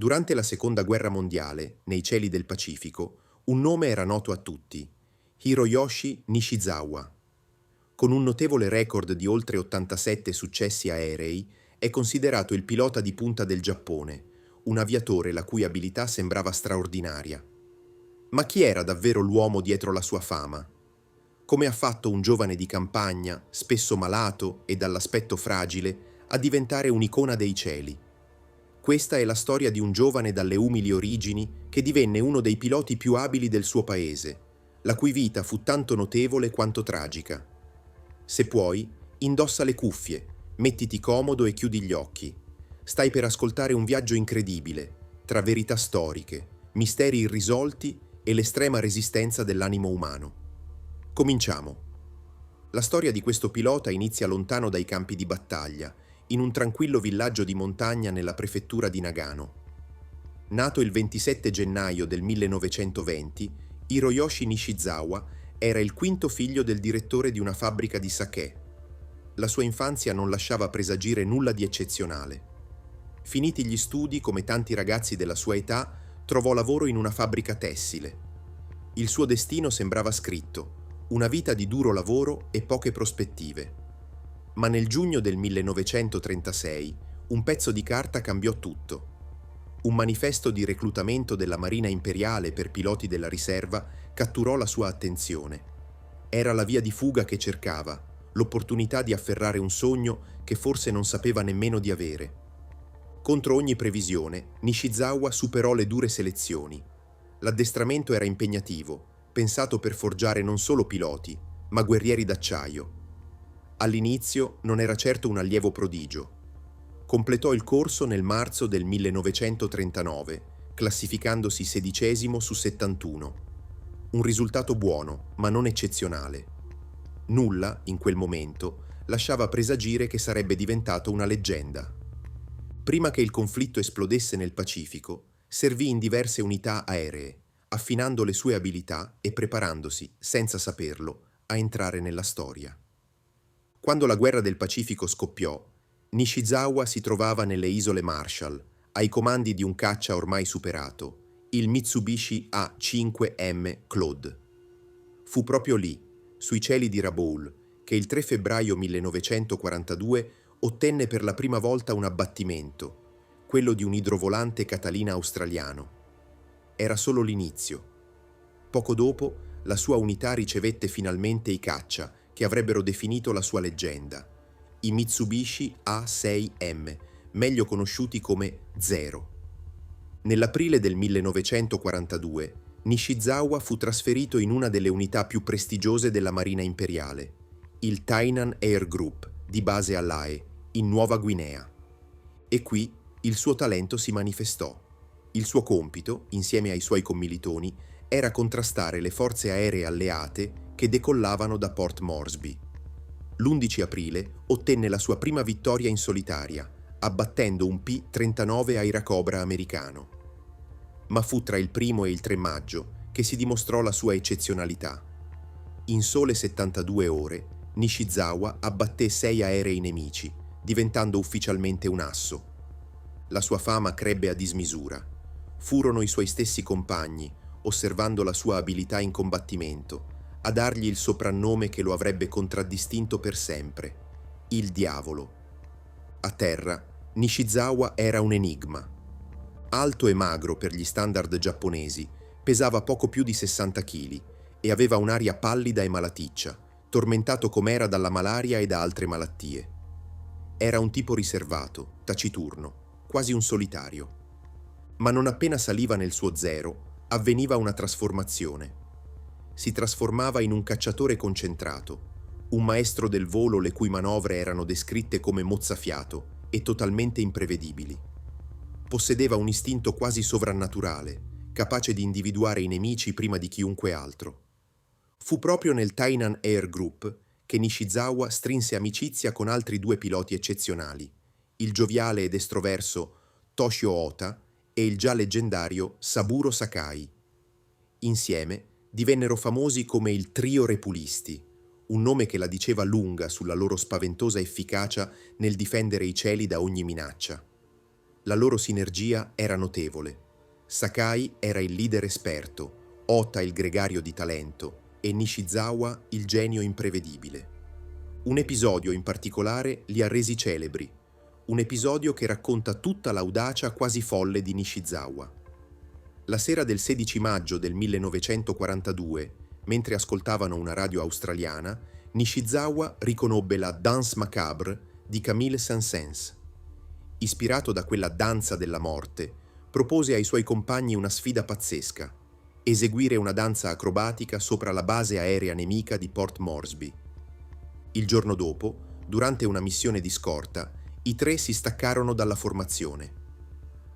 Durante la Seconda Guerra Mondiale, nei cieli del Pacifico, un nome era noto a tutti: Hiroyoshi Nishizawa. Con un notevole record di oltre 87 successi aerei, è considerato il pilota di punta del Giappone, un aviatore la cui abilità sembrava straordinaria. Ma chi era davvero l'uomo dietro la sua fama? Come ha fatto un giovane di campagna, spesso malato e dall'aspetto fragile, a diventare un'icona dei cieli? Questa è la storia di un giovane dalle umili origini che divenne uno dei piloti più abili del suo paese, la cui vita fu tanto notevole quanto tragica. Se puoi, indossa le cuffie, mettiti comodo e chiudi gli occhi. Stai per ascoltare un viaggio incredibile, tra verità storiche, misteri irrisolti e l'estrema resistenza dell'animo umano. Cominciamo. La storia di questo pilota inizia lontano dai campi di battaglia, in un tranquillo villaggio di montagna nella prefettura di Nagano. Nato il 27 gennaio del 1920, Hiroyoshi Nishizawa era il quinto figlio del direttore di una fabbrica di sake. La sua infanzia non lasciava presagire nulla di eccezionale. Finiti gli studi, come tanti ragazzi della sua età, trovò lavoro in una fabbrica tessile. Il suo destino sembrava scritto: una vita di duro lavoro e poche prospettive. Ma nel giugno del 1936 un pezzo di carta cambiò tutto. Un manifesto di reclutamento della Marina Imperiale per piloti della riserva catturò la sua attenzione. Era la via di fuga che cercava, l'opportunità di afferrare un sogno che forse non sapeva nemmeno di avere. Contro ogni previsione, Nishizawa superò le dure selezioni. L'addestramento era impegnativo, pensato per forgiare non solo piloti, ma guerrieri d'acciaio. All'inizio non era certo un allievo prodigio. Completò il corso nel marzo del 1939, classificandosi 16° su 71. Un risultato buono, ma non eccezionale. Nulla, in quel momento, lasciava presagire che sarebbe diventato una leggenda. Prima che il conflitto esplodesse nel Pacifico, servì in diverse unità aeree, affinando le sue abilità e preparandosi, senza saperlo, a entrare nella storia. Quando la guerra del Pacifico scoppiò, Nishizawa si trovava nelle isole Marshall, ai comandi di un caccia ormai superato, il Mitsubishi A5M Claude. Fu proprio lì, sui cieli di Rabaul, che il 3 febbraio 1942 ottenne per la prima volta un abbattimento, quello di un idrovolante Catalina australiano. Era solo l'inizio. Poco dopo, la sua unità ricevette finalmente i caccia che avrebbero definito la sua leggenda, i Mitsubishi A6M, meglio conosciuti come Zero. Nell'aprile del 1942, Nishizawa fu trasferito in una delle unità più prestigiose della Marina Imperiale, il Tainan Air Group, di base a Lae, in Nuova Guinea. E qui il suo talento si manifestò. Il suo compito, insieme ai suoi commilitoni, era contrastare le forze aeree alleate che decollavano da Port Moresby. L'11 aprile ottenne la sua prima vittoria in solitaria, abbattendo un P-39 Airacobra americano. Ma fu tra il 1° e il 3 maggio che si dimostrò la sua eccezionalità. In sole 72 ore, Nishizawa abbatté 6 aerei nemici, diventando ufficialmente un asso. La sua fama crebbe a dismisura. Furono i suoi stessi compagni, osservando la sua abilità in combattimento, a dargli il soprannome che lo avrebbe contraddistinto per sempre: il Diavolo. A terra, Nishizawa era un enigma. Alto e magro per gli standard giapponesi, pesava poco più di 60 kg e aveva un'aria pallida e malaticcia, tormentato com'era dalla malaria e da altre malattie. Era un tipo riservato, taciturno, quasi un solitario. Ma non appena saliva nel suo Zero, avveniva una trasformazione. Si trasformava in un cacciatore concentrato, un maestro del volo le cui manovre erano descritte come mozzafiato e totalmente imprevedibili. Possedeva un istinto quasi sovrannaturale, capace di individuare i nemici prima di chiunque altro. Fu proprio nel Tainan Air Group che Nishizawa strinse amicizia con altri 2 piloti eccezionali, il gioviale ed estroverso Toshio Ota e il già leggendario Saburo Sakai. Insieme divennero famosi come il Trio Repulisti, un nome che la diceva lunga sulla loro spaventosa efficacia nel difendere i cieli da ogni minaccia. La loro sinergia era notevole. Sakai era il leader esperto, Ota il gregario di talento e Nishizawa il genio imprevedibile. Un episodio in particolare li ha resi celebri, un episodio che racconta tutta l'audacia quasi folle di Nishizawa. La sera del 16 maggio del 1942, mentre ascoltavano una radio australiana, Nishizawa riconobbe la Danse macabre di Camille Saint-Saëns. Ispirato da quella danza della morte, propose ai suoi compagni una sfida pazzesca: eseguire una danza acrobatica sopra la base aerea nemica di Port Moresby. Il giorno dopo, durante una missione di scorta, i tre si staccarono dalla formazione.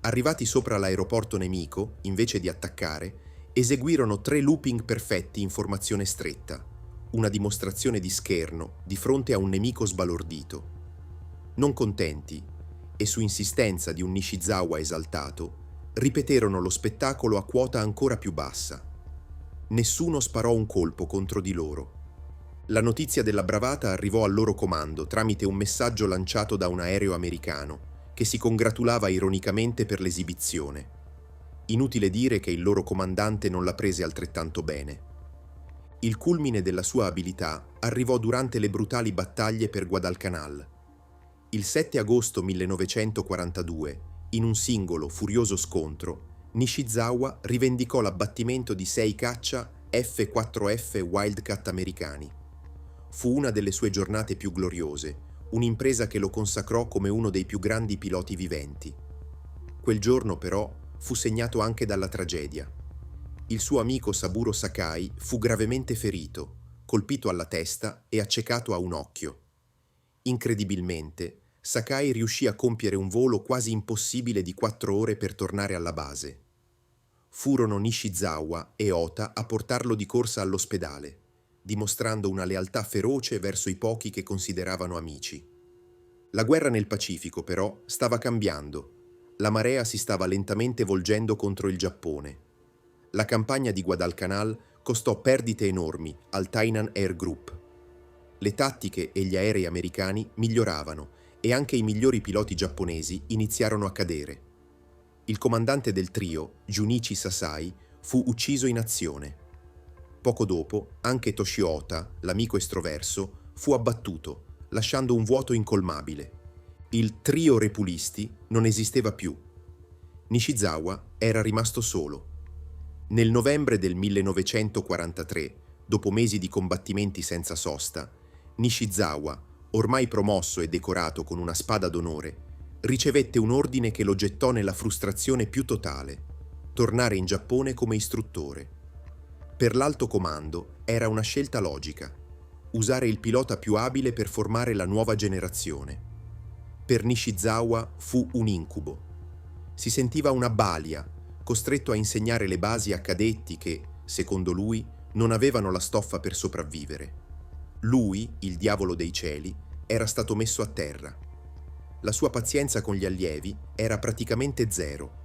Arrivati sopra l'aeroporto nemico, invece di attaccare, eseguirono 3 looping perfetti in formazione stretta, una dimostrazione di scherno di fronte a un nemico sbalordito. Non contenti, e su insistenza di un Nishizawa esaltato, ripeterono lo spettacolo a quota ancora più bassa. Nessuno sparò un colpo contro di loro. La notizia della bravata arrivò al loro comando tramite un messaggio lanciato da un aereo americano, che si congratulava ironicamente per l'esibizione. Inutile dire che il loro comandante non la prese altrettanto bene. Il culmine della sua abilità arrivò durante le brutali battaglie per Guadalcanal. Il 7 agosto 1942, in un singolo, furioso scontro, Nishizawa rivendicò l'abbattimento di 6 caccia F-4F Wildcat americani. Fu una delle sue giornate più gloriose, un'impresa che lo consacrò come uno dei più grandi piloti viventi. Quel giorno, però, fu segnato anche dalla tragedia. Il suo amico Saburo Sakai fu gravemente ferito, colpito alla testa e accecato a un occhio. Incredibilmente, Sakai riuscì a compiere un volo quasi impossibile di 4 ore per tornare alla base. Furono Nishizawa e Ota a portarlo di corsa all'ospedale, dimostrando una lealtà feroce verso i pochi che consideravano amici. La guerra nel Pacifico, però, stava cambiando. La marea si stava lentamente volgendo contro il Giappone. La campagna di Guadalcanal costò perdite enormi al Tainan Air Group. Le tattiche e gli aerei americani miglioravano e anche i migliori piloti giapponesi iniziarono a cadere. Il comandante del trio, Junichi Sasai, fu ucciso in azione. Poco dopo, anche Toshiota, l'amico estroverso, fu abbattuto, lasciando un vuoto incolmabile. Il trio repulisti non esisteva più. Nishizawa era rimasto solo. Nel novembre del 1943, dopo mesi di combattimenti senza sosta, Nishizawa, ormai promosso e decorato con una spada d'onore, ricevette un ordine che lo gettò nella frustrazione più totale: tornare in Giappone come istruttore. Per l'alto comando era una scelta logica: usare il pilota più abile per formare la nuova generazione. Per Nishizawa fu un incubo. Si sentiva una balia, costretto a insegnare le basi a cadetti che, secondo lui, non avevano la stoffa per sopravvivere. Lui, il diavolo dei cieli, era stato messo a terra. La sua pazienza con gli allievi era praticamente zero.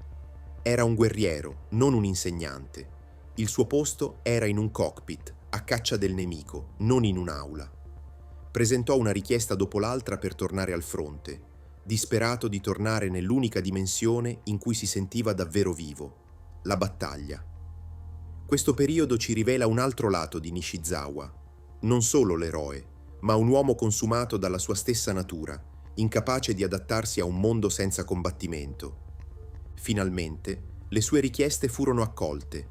Era un guerriero, non un insegnante. Il suo posto era in un cockpit, a caccia del nemico, non in un'aula. Presentò una richiesta dopo l'altra per tornare al fronte, disperato di tornare nell'unica dimensione in cui si sentiva davvero vivo, la battaglia. Questo periodo ci rivela un altro lato di Nishizawa, non solo l'eroe, ma un uomo consumato dalla sua stessa natura, incapace di adattarsi a un mondo senza combattimento. Finalmente, le sue richieste furono accolte.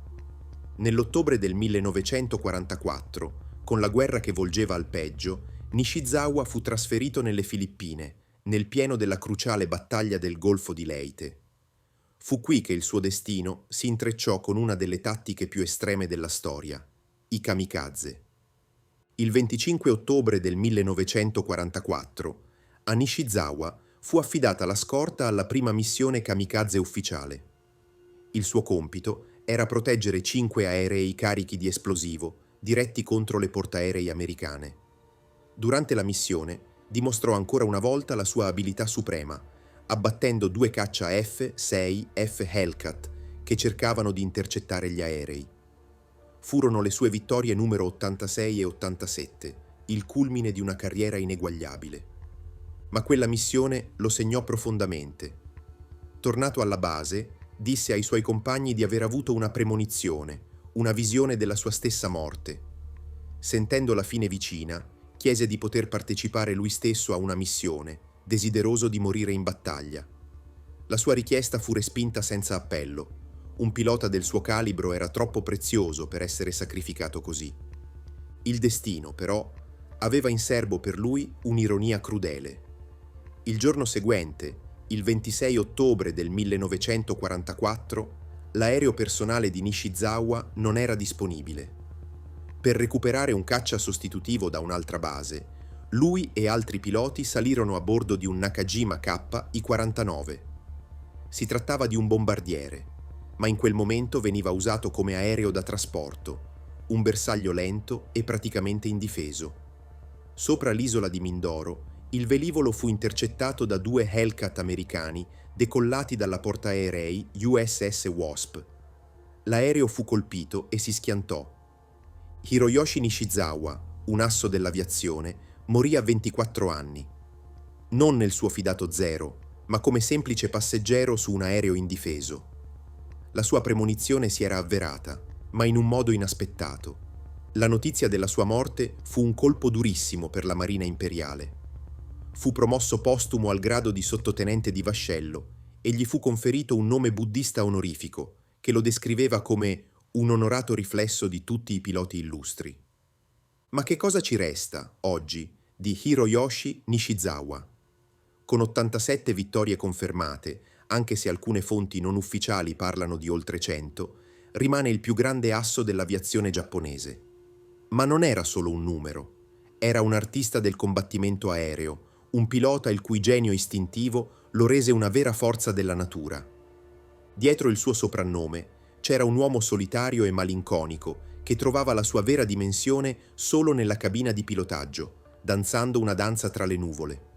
Nell'ottobre del 1944, con la guerra che volgeva al peggio, Nishizawa fu trasferito nelle Filippine, nel pieno della cruciale battaglia del Golfo di Leyte. Fu qui che il suo destino si intrecciò con una delle tattiche più estreme della storia, i kamikaze. Il 25 ottobre del 1944, a Nishizawa fu affidata la scorta alla prima missione kamikaze ufficiale. Il suo compito era proteggere 5 aerei carichi di esplosivo diretti contro le portaerei americane. Durante la missione dimostrò ancora una volta la sua abilità suprema, abbattendo 2 caccia F-6 F Hellcat che cercavano di intercettare gli aerei. Furono le sue vittorie numero 86 e 87, il culmine di una carriera ineguagliabile. Ma quella missione lo segnò profondamente. Tornato alla base, disse ai suoi compagni di aver avuto una premonizione, una visione della sua stessa morte. Sentendo la fine vicina, chiese di poter partecipare lui stesso a una missione, desideroso di morire in battaglia. La sua richiesta fu respinta senza appello. Un pilota del suo calibro era troppo prezioso per essere sacrificato così. Il destino, però, aveva in serbo per lui un'ironia crudele. Il giorno seguente, il 26 ottobre del 1944, l'aereo personale di Nishizawa non era disponibile. Per recuperare un caccia sostitutivo da un'altra base, lui e altri piloti salirono a bordo di un Nakajima Ki-49. Si trattava di un bombardiere, ma in quel momento veniva usato come aereo da trasporto, un bersaglio lento e praticamente indifeso. Sopra l'isola di Mindoro, il velivolo fu intercettato da 2 Hellcat americani decollati dalla portaerei USS Wasp. L'aereo fu colpito e si schiantò. Hiroyoshi Nishizawa, un asso dell'aviazione, morì a 24 anni. Non nel suo fidato Zero, ma come semplice passeggero su un aereo indifeso. La sua premonizione si era avverata, ma in un modo inaspettato. La notizia della sua morte fu un colpo durissimo per la Marina Imperiale. Fu promosso postumo al grado di sottotenente di vascello e gli fu conferito un nome buddista onorifico che lo descriveva come un onorato riflesso di tutti i piloti illustri. Ma che cosa ci resta, oggi, di Hiroyoshi Nishizawa? Con 87 vittorie confermate, anche se alcune fonti non ufficiali parlano di oltre 100, rimane il più grande asso dell'aviazione giapponese. Ma non era solo un numero, era un artista del combattimento aereo, un pilota il cui genio istintivo lo rese una vera forza della natura. Dietro il suo soprannome c'era un uomo solitario e malinconico che trovava la sua vera dimensione solo nella cabina di pilotaggio, danzando una danza tra le nuvole.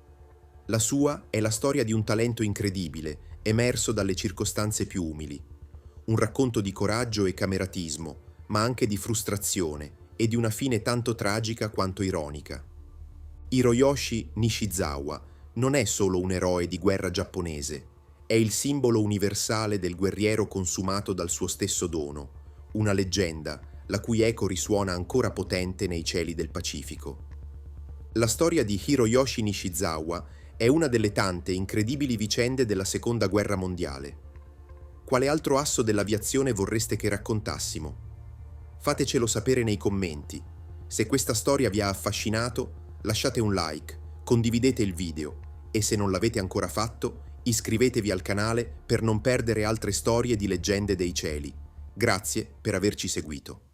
La sua è la storia di un talento incredibile, emerso dalle circostanze più umili. Un racconto di coraggio e cameratismo, ma anche di frustrazione e di una fine tanto tragica quanto ironica. Hiroyoshi Nishizawa non è solo un eroe di guerra giapponese, è il simbolo universale del guerriero consumato dal suo stesso dono, una leggenda la cui eco risuona ancora potente nei cieli del Pacifico. La storia di Hiroyoshi Nishizawa è una delle tante incredibili vicende della Seconda Guerra Mondiale. Quale altro asso dell'aviazione vorreste che raccontassimo? Fatecelo sapere nei commenti. Se questa storia vi ha affascinato, lasciate un like, condividete il video e se non l'avete ancora fatto, iscrivetevi al canale per non perdere altre storie di leggende dei cieli. Grazie per averci seguito.